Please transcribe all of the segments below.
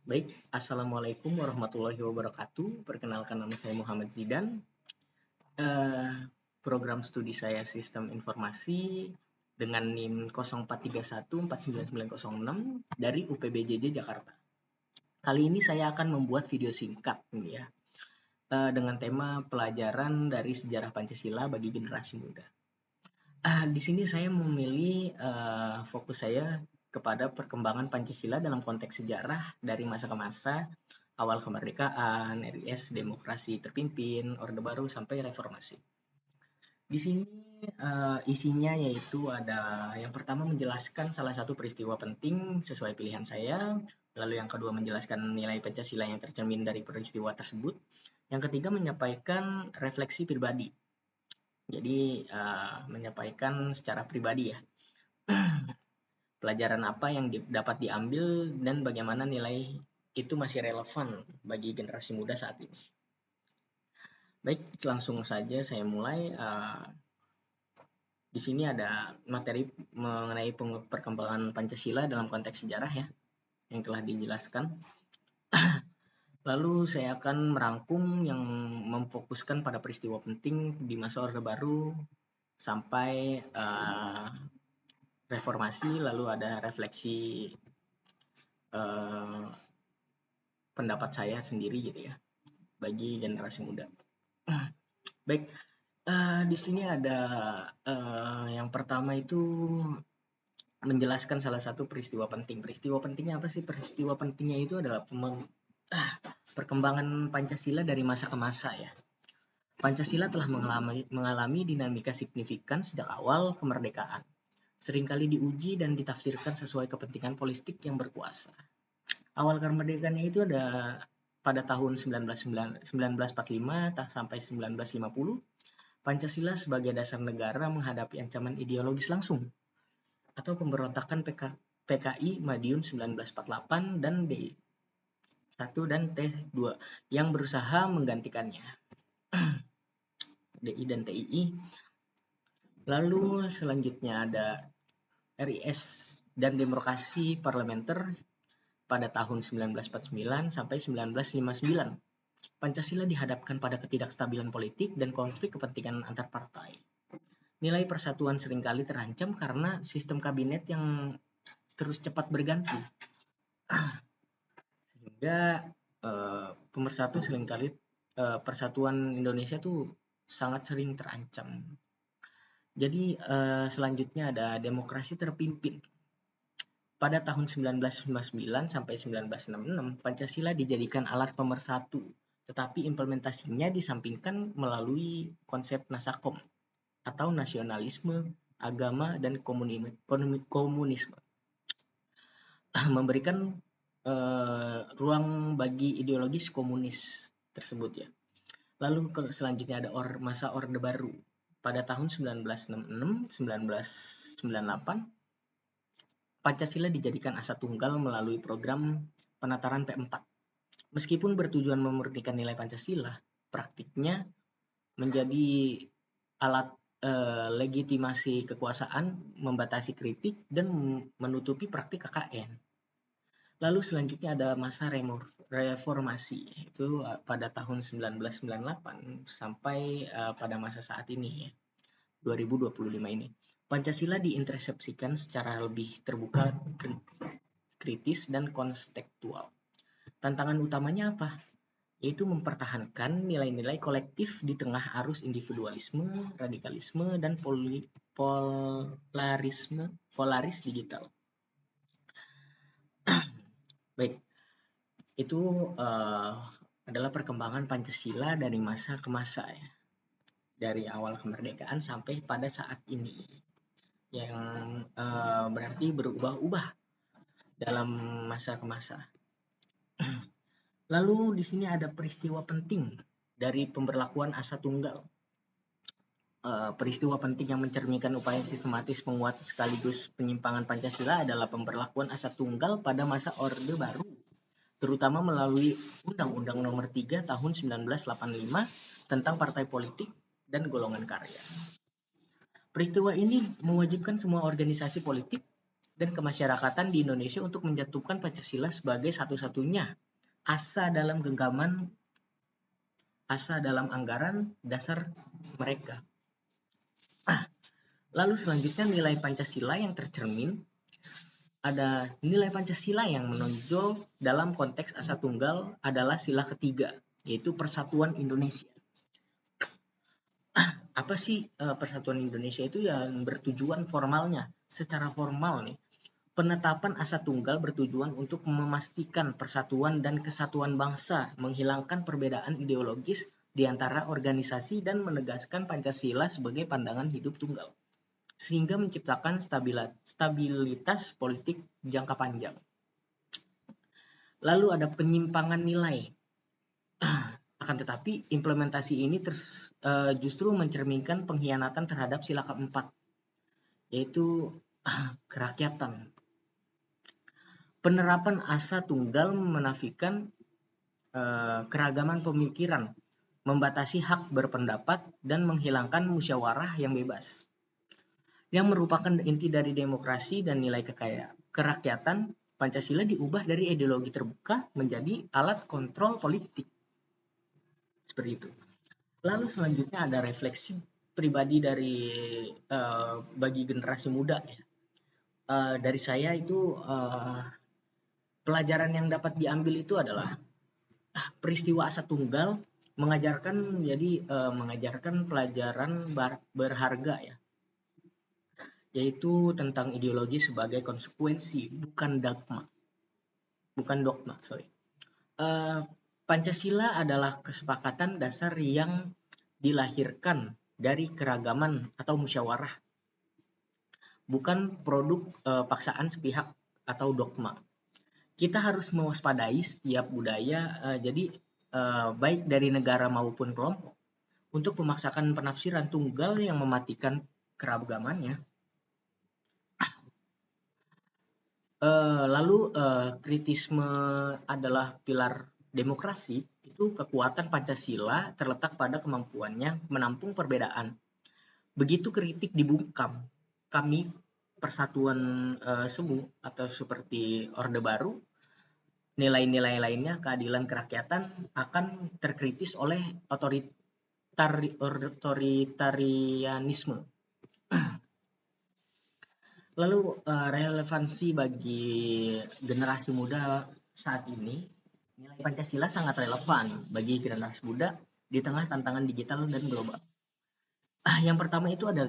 Baik, Assalamualaikum warahmatullahi wabarakatuh. Perkenalkan, nama saya Muhammad Zidan. Program studi saya Sistem Informasi dengan NIM 0431499906 dari UPBJJ Jakarta. Kali ini saya akan membuat video singkat ya, dengan tema pelajaran dari sejarah Pancasila bagi generasi muda. Di sini saya memilih fokus saya kepada perkembangan Pancasila dalam konteks sejarah dari masa ke masa, awal kemerdekaan, RIS, demokrasi terpimpin, Orde Baru sampai reformasi. Di sini isinya yaitu ada yang pertama menjelaskan salah satu peristiwa penting sesuai pilihan saya, lalu yang kedua menjelaskan nilai Pancasila yang tercermin dari peristiwa tersebut, yang ketiga menyampaikan refleksi pribadi. Jadi menyampaikan secara pribadi ya, pelajaran apa yang dapat diambil dan bagaimana nilai itu masih relevan bagi generasi muda saat ini. Baik, langsung saja saya mulai. Di sini ada materi mengenai perkembangan Pancasila dalam konteks sejarah ya, yang telah dijelaskan. Lalu saya akan merangkum yang memfokuskan pada peristiwa penting di masa Orde Baru sampai reformasi, lalu ada refleksi pendapat saya sendiri gitu ya, bagi generasi muda. Baik, di sini ada yang pertama itu menjelaskan salah satu peristiwa penting. Peristiwa pentingnya apa sih? Peristiwa pentingnya itu adalah perkembangan Pancasila dari masa ke masa ya. Pancasila telah mengalami dinamika signifikan sejak awal kemerdekaan. Seringkali diuji dan ditafsirkan sesuai kepentingan politik yang berkuasa. Awal kemerdekaannya itu ada pada tahun 1945 sampai 1950. Pancasila sebagai dasar negara menghadapi ancaman ideologis langsung atau pemberontakan PKI Madiun 1948 dan D1 dan T2 yang berusaha menggantikannya. DI dan TII. Lalu selanjutnya ada RIS dan demokrasi parlementer pada tahun 1949 sampai 1959. Pancasila dihadapkan pada ketidakstabilan politik dan konflik kepentingan antar partai. Nilai persatuan seringkali terancam karena sistem kabinet yang terus cepat berganti. Sehingga pemersatu seringkali persatuan Indonesia tuh sangat sering terancam. Jadi selanjutnya ada demokrasi terpimpin. Pada tahun 1959 sampai 1966, Pancasila dijadikan alat pemersatu, tetapi implementasinya disampingkan melalui konsep Nasakom atau nasionalisme, agama, dan komunisme. Memberikan ruang bagi ideologis komunis tersebut ya. Lalu selanjutnya ada masa Orde Baru. Pada tahun 1966-1998, Pancasila dijadikan asa tunggal melalui program penataran P4. Meskipun bertujuan memurnikan nilai Pancasila, praktiknya menjadi alat legitimasi kekuasaan, membatasi kritik, dan menutupi praktik KKN. Lalu selanjutnya ada masa reformasi, itu pada tahun 1998 sampai pada masa saat ini ya, 2025 ini. Pancasila diintersepsikan secara lebih terbuka, kritis, dan kontekstual. Tantangan utamanya apa? Yaitu mempertahankan nilai-nilai kolektif di tengah arus individualisme, radikalisme, dan polaris digital. Baik, itu adalah perkembangan Pancasila dari masa ke masa ya, dari awal kemerdekaan sampai pada saat ini, yang berarti berubah-ubah dalam masa ke masa. Lalu di sini ada peristiwa penting dari pemberlakuan asa tunggal. Peristiwa penting yang mencerminkan upaya sistematis menguat sekaligus penyimpangan Pancasila adalah pemberlakuan asa tunggal pada masa Orde Baru, terutama melalui Undang-Undang Nomor 3 Tahun 1985 tentang partai politik dan golongan karya. Peristiwa ini mewajibkan semua organisasi politik dan kemasyarakatan di Indonesia untuk menjatuhkan Pancasila sebagai satu-satunya asa dalam genggaman, asa dalam anggaran dasar mereka. Lalu selanjutnya nilai Pancasila yang tercermin, ada nilai Pancasila yang menonjol dalam konteks asa tunggal adalah sila ketiga, yaitu Persatuan Indonesia. Apa sih Persatuan Indonesia itu? Yang bertujuan formalnya, secara formal nih, penetapan asa tunggal bertujuan untuk memastikan persatuan dan kesatuan bangsa, menghilangkan perbedaan ideologis di antara organisasi dan menegaskan Pancasila sebagai pandangan hidup tunggal, sehingga menciptakan stabilitas politik jangka panjang. Lalu ada penyimpangan nilai. Akan tetapi implementasi ini justru mencerminkan pengkhianatan terhadap sila keempat, yaitu kerakyatan. Penerapan asa tunggal menafikan keragaman pemikiran, membatasi hak berpendapat, dan menghilangkan musyawarah yang bebas, yang merupakan inti dari demokrasi dan nilai kerakyatan. Pancasila diubah dari ideologi terbuka menjadi alat kontrol politik. Seperti itu. Lalu selanjutnya ada refleksi pribadi dari bagi generasi muda ya. Dari saya itu pelajaran yang dapat diambil itu adalah peristiwa asa tunggal mengajarkan pelajaran berharga ya, yaitu tentang ideologi sebagai konsekuensi, bukan dogma. Pancasila adalah kesepakatan dasar yang dilahirkan dari keragaman atau musyawarah, bukan produk paksaan sepihak atau dogma. Kita harus mewaspadai setiap budaya, baik dari negara maupun kelompok, untuk memaksakan penafsiran tunggal yang mematikan keragamannya. Lalu kritisme adalah pilar demokrasi. Itu kekuatan Pancasila terletak pada kemampuannya menampung perbedaan. Begitu kritik dibungkam, kami persatuan semu atau seperti Orde Baru, nilai-nilai lainnya, keadilan kerakyatan akan terkritis oleh otoritarianisme. Lalu relevansi bagi generasi muda saat ini, nilai Pancasila sangat relevan bagi generasi muda di tengah tantangan digital dan global. Yang pertama itu ada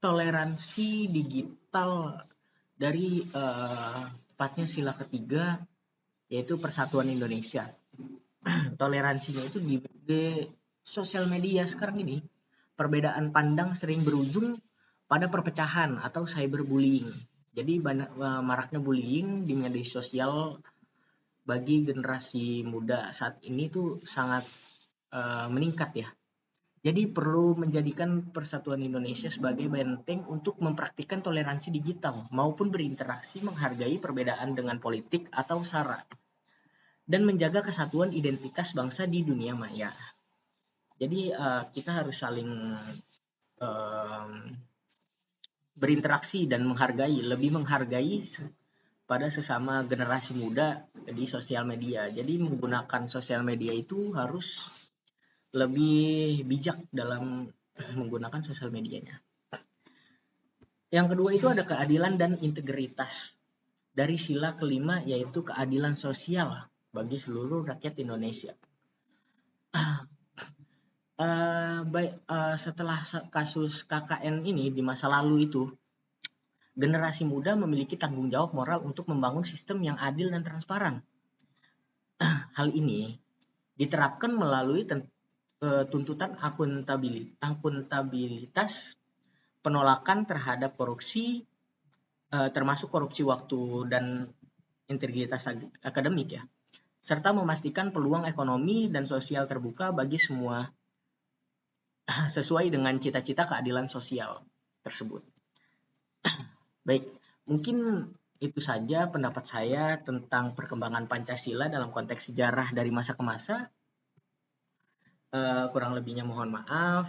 toleransi digital dari tepatnya sila ketiga, yaitu Persatuan Indonesia. Toleransinya itu di sosial media sekarang ini, perbedaan pandang sering berujung pada perpecahan atau cyberbullying. Jadi maraknya bullying di media sosial bagi generasi muda saat ini tuh sangat meningkat ya. Jadi perlu menjadikan Persatuan Indonesia sebagai benteng untuk mempraktikkan toleransi digital maupun berinteraksi menghargai perbedaan dengan politik atau sara, dan menjaga kesatuan identitas bangsa di dunia maya. Jadi kita harus saling berinteraksi dan lebih menghargai pada sesama generasi muda di sosial media. Jadi menggunakan sosial media itu harus lebih bijak dalam menggunakan sosial medianya. Yang kedua itu ada keadilan dan integritas. Dari sila kelima, yaitu keadilan sosial bagi seluruh rakyat Indonesia. Setelah kasus KKN ini di masa lalu itu, generasi muda memiliki tanggung jawab moral untuk membangun sistem yang adil dan transparan. Hal ini diterapkan melalui tuntutan akuntabilitas, penolakan terhadap korupsi, termasuk korupsi waktu dan integritas akademik ya, serta memastikan peluang ekonomi dan sosial terbuka bagi semua sesuai dengan cita-cita keadilan sosial tersebut. Baik, mungkin itu saja pendapat saya tentang perkembangan Pancasila dalam konteks sejarah dari masa ke masa. Kurang lebihnya mohon maaf.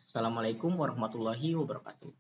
Assalamualaikum warahmatullahi wabarakatuh.